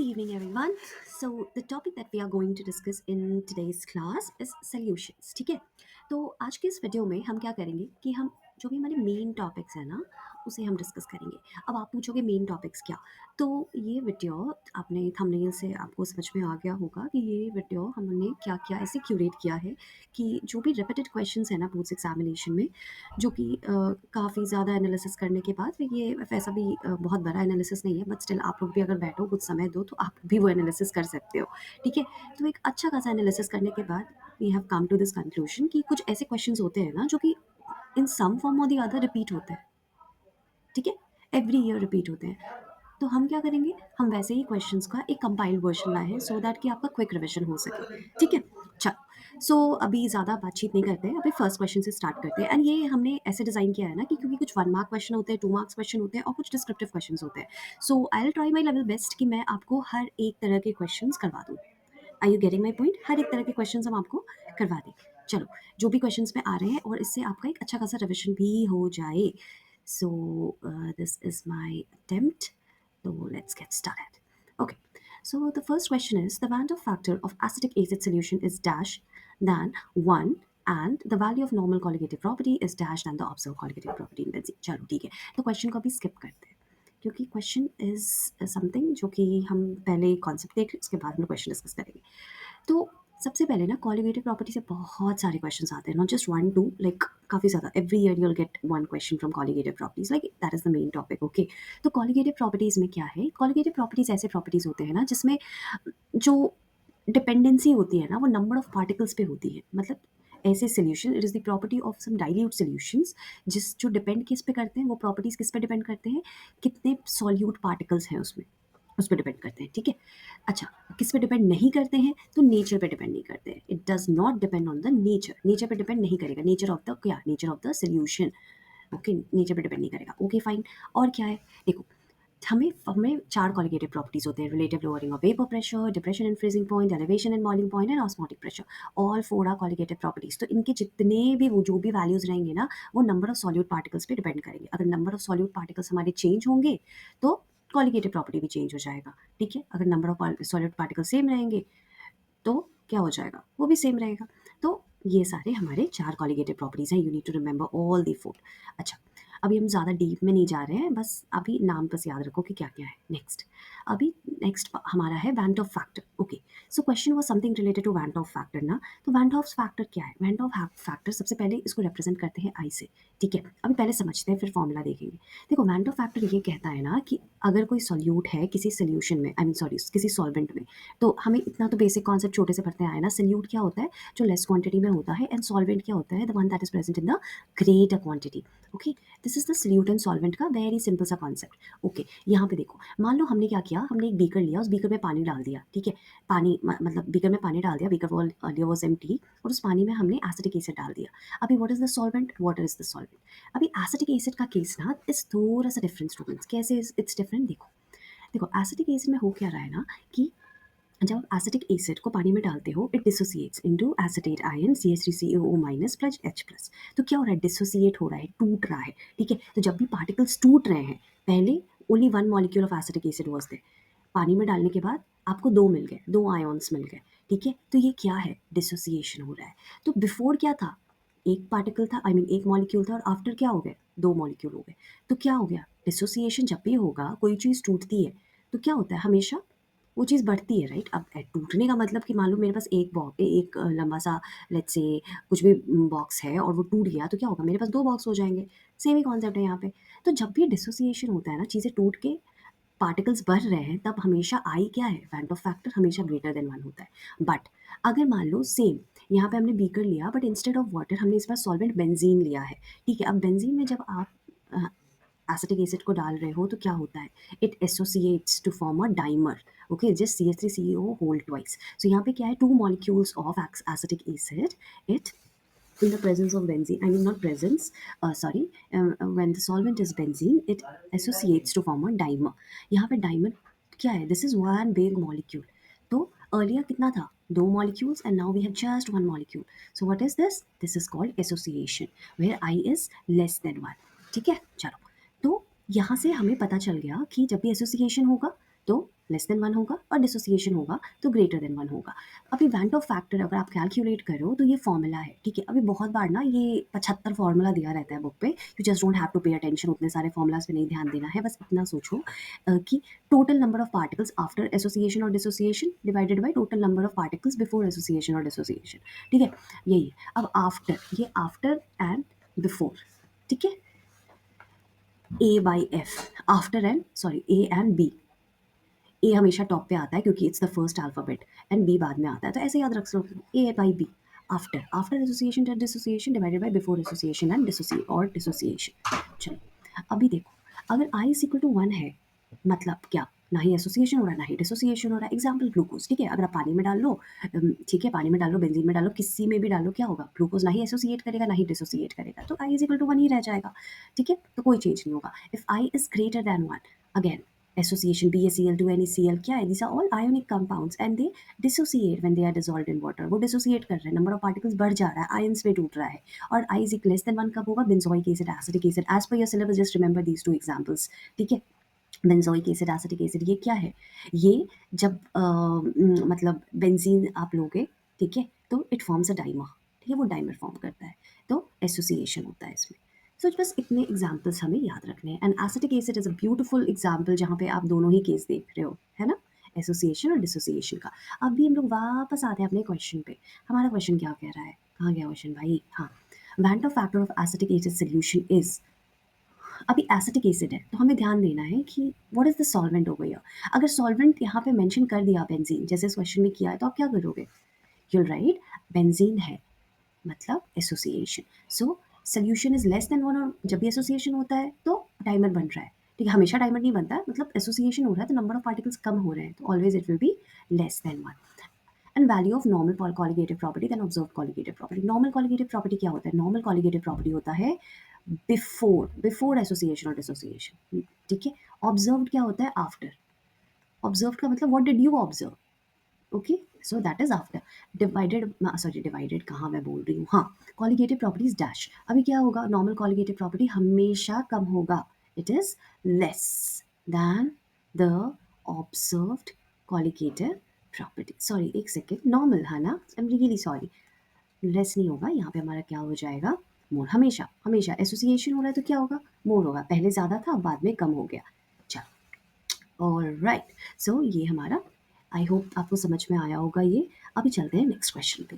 evening, everyone. So, the topic that we are going to discuss in today's class is solutions. ठीक है, तो आज के इस वीडियो में हम क्या करेंगे कि हम जो भी हमारे मेन टॉपिक्स हैं ना उसे हम डिस्कस करेंगे। अब आप पूछोगे मेन टॉपिक्स क्या, तो ये वीडियो आपने थंबनेल से आपको समझ में आ गया होगा कि ये वीडियो हमने क्या क्या ऐसे क्यूरेट किया है कि जो भी रिपीटेड क्वेश्चंस है ना बोर्ड्स एग्जामिनेशन में, जो कि काफ़ी ज़्यादा एनालिसिस करने के बाद ये वैसा भी बहुत बड़ा एनालिसिस नहीं है, बट स्टिल आप लोग भी अगर बैठो कुछ समय दो तो आप भी वो एनालिसिस कर सकते हो। ठीक है, तो एक अच्छा खासा एनालिसिस करने के बाद we have come to this conclusion कि कुछ ऐसे क्वेश्चंस होते हैं ना जो कि इन सम फॉर्म और द अदर रिपीट होते हैं। ठीक है, एवरी ईयर रिपीट होते हैं। तो हम क्या करेंगे, हम वैसे ही क्वेश्चंस का एक कंपाइल्ड वर्जन लाए हैं सो दैट कि आपका क्विक रिविजन हो सके। ठीक है, चलो, सो अभी ज़्यादा बातचीत नहीं करते हैं, अभी फर्स्ट क्वेश्चन से स्टार्ट करते हैं। एंड ये हमने ऐसे डिज़ाइन किया है ना कि क्योंकि कुछ 1 मार्क क्वेश्चन होते हैं, 2 मार्क्स क्वेश्चन होते हैं और कुछ डिस्क्रिप्टिव क्वेश्चन होते हैं। So I will try my level best कि मैं आपको हर एक तरह के क्वेश्चन करवा दूँ। Are you getting my point? हर एक तरह के क्वेश्चन हम आपको करवा दें। चलो, जो भी क्वेश्चन में आ रहे हैं और इससे आपका एक अच्छा खासा रिविजन भी हो जाए। So this is my attempt, so let's get started. Okay, so the first question is the Van der factor of acetic acid solution is dash than 1 and the value of normal colligative property is dash than the observed colligative property in benzene. चलो ठीक है, तो question को भी skip करते हैं क्योंकि question is something जो कि हम पहले कॉन्सेप्ट देख उसके बाद में क्वेश्चन डिस्कस करेंगे। तो सबसे पहले ना कॉलिगेटिव प्रॉपर्टी से बहुत सारे क्वेश्चंस आते हैं, नॉट जस्ट 1 2, लाइक काफ़ी ज़्यादा। Every year you will get 1 question from colligative properties, like that is the main topic. Okay, तो कॉलिगेटिव प्रॉपर्टीज में क्या है, कॉलिगेटिव प्रॉपर्टीज ऐसे प्रॉपर्टीज होते हैं ना जिसमें जो डिपेंडेंसी होती है ना वो नंबर ऑफ पार्टिकल्स पे होती है। मतलब ऐसे solution, it is the property of some dilute solutions जिस जो डिपेंड किस पे करते हैं, वो प्रॉपर्टीज किस पे डिपेंड करते हैं, कितने सॉल्यूट पार्टिकल्स हैं उसमें, उस पर डिपेंड करते हैं। ठीक है, अच्छा, किस पे डिपेंड नहीं करते हैं, तो नेचर पे डिपेंड नहीं करते हैं। It does not depend on the nature, nature पे डिपेंड नहीं करेगा, नेचर ऑफ द क्या, nature of the solution. Okay, nature पे डिपेंड नहीं करेगा। ओके फाइन, और क्या है देखो, हमें हमें 4 क्वालिटेटिव प्रॉपर्टीज होते हैं, relative lowering of vapour pressure, depression and freezing point, elevation and boiling point and osmotic pressure. All 4 are qualitative properties. तो इनके जितने भी वो जो भी वैल्यूज रहेंगे ना वो नंबर ऑफ सॉल्यूट पार्टिकल्स पे डिपेंड करेंगे। अगर नंबर ऑफ सॉल्यूट पार्टिकल्स हमारे चेंज होंगे तो क्वालिटेटिव प्रॉपर्टी भी चेंज हो जाएगा। ठीक है, अगर number of solute particle same रहेंगे तो क्या हो जाएगा, वो भी सेम रहेगा। तो ये सारे हमारे 4 प्रॉपर्टीज हैं, you need to remember all the 4। अच्छा, अभी हम ज़्यादा डीप में नहीं जा रहे हैं, बस अभी नाम बस याद रखो कि क्या क्या है। नेक्स्ट, अभी नेक्स्ट हमारा है van't Hoff factor. Okay, so question was something related to van't Hoff factor ना। तो वैन डॉफ फैक्टर क्या है, वैन डॉफ फैक्टर सबसे पहले इसको रिप्रेजेंट करते हैं आई से। ठीक है, अभी पहले समझते हैं फिर फॉर्मूला देखेंगे। देखो, वैन डॉफ फैक्टर ये कहता है ना कि अगर कोई सोल्यूट है किसी सोल्यूशन में, आई मीन सॉरी किसी सॉल्वेंट में, तो हमें इतना तो बेसिक कॉन्सेप्ट छोटे से पढ़ते आए ना, सोल्यूट क्या होता है जो लेस क्वांटिटी में होता है, एंड सॉल्वेंट क्या होता है, the one that is present in the greater quantity. Okay, this is the solute and solvent का वेरी सिंपल सा कॉन्सेप्ट। ओके, यहाँ पे देखो, मान लो हमने क्या किया, हमने एक बीकर लिया, उस बीकर में पानी डाल दिया। ठीक है, पानी मतलब बीकर में पानी डाल दिया, बीकर वाज एम्प्टी, और उस पानी में हमने एसिटिक एसिड डाल दिया। अभी what is the solvent, water is the solvent. अभी एसिटिक एसिड का केस ना इस थोड़ा सा डिफरेंट स्टूडेंट्स, कैसे इट्स डिफरेंट देखो। देखो, एसिटिक एसिड में हो क्या रहा है ना कि जब आप एसिटिक एसिड को पानी में डालते हो, it dissociates into acetate ion CH3COO minus plus H plus. तो क्या हो रहा है, डिसोसिएट हो रहा है, टूट रहा है। ठीक है, तो जब भी पार्टिकल्स टूट रहे हैं, पहले only 1 molecule of acetic acid was there, पानी में डालने के बाद आपको 2 मिल गए, 2 आयॉन्स मिल गए। ठीक है, तो ये क्या है, डिसोसिएशन हो रहा है। तो बिफोर क्या था, एक पार्टिकल था, आई मीन एक मॉलिक्यूल था, और आफ्टर क्या हो गए, 2 मॉलिक्यूल हो गए। तो क्या हो गया, डिसोसिएशन जब भी होगा, कोई चीज़ टूटती है तो क्या होता है, हमेशा वो चीज़ बढ़ती है, राइट। अब टूटने का मतलब कि मान लो मेरे पास एक लंबा सा, लेट्स से कुछ भी बॉक्स है और वो टूट गया, तो क्या होगा, मेरे पास 2 बॉक्स हो जाएंगे। सेम ही कॉन्सेप्ट है यहाँ पे। तो जब भी डिसोसिएशन होता है ना, चीज़ें टूट के पार्टिकल्स बढ़ रहे हैं, तब हमेशा आई क्या है, वैन डॉफ फैक्टर हमेशा ग्रेटर देन 1 होता है। बट अगर मान लो सेम यहाँ पे हमने बीकर लिया, बट इंस्टेड ऑफ वाटर हमने इस बार सॉल्वेंट बेंजीन लिया है। ठीक है, अब बेंजीन में जब आप एसिटिक एसिड को डाल रहे हो तो क्या होता है, it associates to form a dimer. Okay, just CH3COO whole twice. So यहाँ पे क्या है, 2 molecules of acetic acid, it in the presence of benzene, I mean not presence, when the solvent is benzene, it associates to form a dimer. यहाँ पे dimer क्या है, this is one big molecule. तो earlier कितना था, 2 molecules, and now we have just 1 molecule. So what is this, this is called association where I is less than 1. ठीक है, चलो, तो यहाँ से हमें पता चल गया कि जब भी एसोसिएशन होगा तो लेस देन 1 होगा और डिसोसिएशन होगा तो ग्रेटर देन 1 होगा। अभी वैन ऑफ फैक्टर अगर आप कैलकुलेट करो तो ये फॉर्मूला है, ठीक है। अभी बहुत बार ना ये 75 फॉर्मूला दिया रहता है बुक पे, you just don't have to pay attention, उतने सारे फॉर्मूलाज पे नहीं ध्यान देना है, बस इतना सोचो कि total number of particles after association और dissociation divided by total number of particles before association और डिसोसिएशन, ठीक है। यही है। अब आफ्टर, ये आफ्टर एंड बिफोर, ठीक है। A by F, after and sorry A and B, A हमेशा टॉप पे आता है क्योंकि it's the first alphabet and B बाद में आता है, तो ऐसे याद रख लो, A by B, after, after association and dissociation divided by before association and dissociation. चलो अभी देखो, अगर आई इज इक्वल टू 1 है, मतलब क्या, ना ही एसोसिएशन हो रहा है ना ही डिसोसिएशन हो रहा है। एग्जाम्पल ग्लूकोज, ठीक है, अगर आप पानी में डाल लो, ठीक है, पानी में डालो, बेंजीन में डालो, किसी में भी डालो, क्या होगा, ग्लूकोज ना ही एसोसिएट करेगा ना ही डिसोसिएट करेगा, तो आई इज इक्वल टू 1 ही रह जाएगा, ठीक है, तो कोई चेंज नहीं होगा। If I is greater than 1, again association BaCl2 NaCl क्या है, these are all ionic compounds and they dissociate when they are dissolved in water, वो dissociate कर रहे हैं, नंबर ऑफ पार्टिकल्स बढ़ जा रहा है, आयंस में टूट रहा है, और I is less than 1 कब होगा, benzoic acid, acetic acid, as per your syllabus just remember these two examples, ठीक है। बेंजोइक एसिड, एसिटिक एसिड, ये क्या है, ये जब मतलब बेंजीन आप लोगे, ठीक है, तो इट फॉर्म्स अ डाइमर, ठीक है, वो डाइमर फॉर्म करता है, तो एसोसिएशन होता है इसमें। सो बस इतने एग्जाम्पल्स हमें याद रखने हैं, and acetic acid is a beautiful example जहाँ पे आप दोनों ही केस देख रहे हो, है ना, एसोसिएशन और डिसोसिएशन का। अब भी हम लोग वापस आते हैं अपने क्वेश्चन पे, हमारा क्वेश्चन क्या कह रहा है, कहाँ गया क्वेश्चन भाई, हाँ, van't Hoff factor of acetic acid solution is, अभी एसिटिक एसिड है तो हमें ध्यान देना है कि what is the solvent over here. अगर सॉल्वेंट यहाँ पे मेंशन कर दिया बेंजीन, जैसे इस क्वेश्चन में किया है, तो आप क्या करोगे, you'll write बेंजीन है, मतलब association, so solution is less than 1, और जब भी एसोसिएशन होता है तो डाइमर बन रहा है, ठीक है, हमेशा डाइमर नहीं बनता है, मतलब एसोसिएशन हो रहा है तो नंबर ऑफ पार्टिकल्स कम हो रहे हैं, तो always it will be less than 1। And value of normal colligative property then observe colligative property. Normal colligative property क्या होता है, नॉर्मल कॉलिगेटिव प्रॉपर्टी होता है बिफोर एसोसिएशन और डिसोसिएशन, ठीक है। ऑब्जर्व्ड क्या होता है, आफ्टर। ऑब्जर्व्ड का मतलब what did you observe, okay, so that is after. Divided, sorry divided कहाँ मैं बोल रही हूँ, हाँ, कॉलिगेटिव प्रॉपर्टीज डैश, अभी क्या होगा, नॉर्मल कॉलिगेटिव प्रॉपर्टी हमेशा कम होगा, it is less than the observed colligative property, sorry एक सेकेंड, नॉर्मल है ना, I am really sorry, less नहीं होगा यहाँ पे, हमारा क्या हो जाएगा, मोर, हमेशा हमेशा एसोसिएशन हो रहा है तो क्या होगा, मोर होगा, पहले ज़्यादा था बाद में कम हो गया। चलो ऑलराइट, सो ये हमारा, आई होप आपको समझ में आया होगा ये। अभी चलते हैं नेक्स्ट क्वेश्चन पे।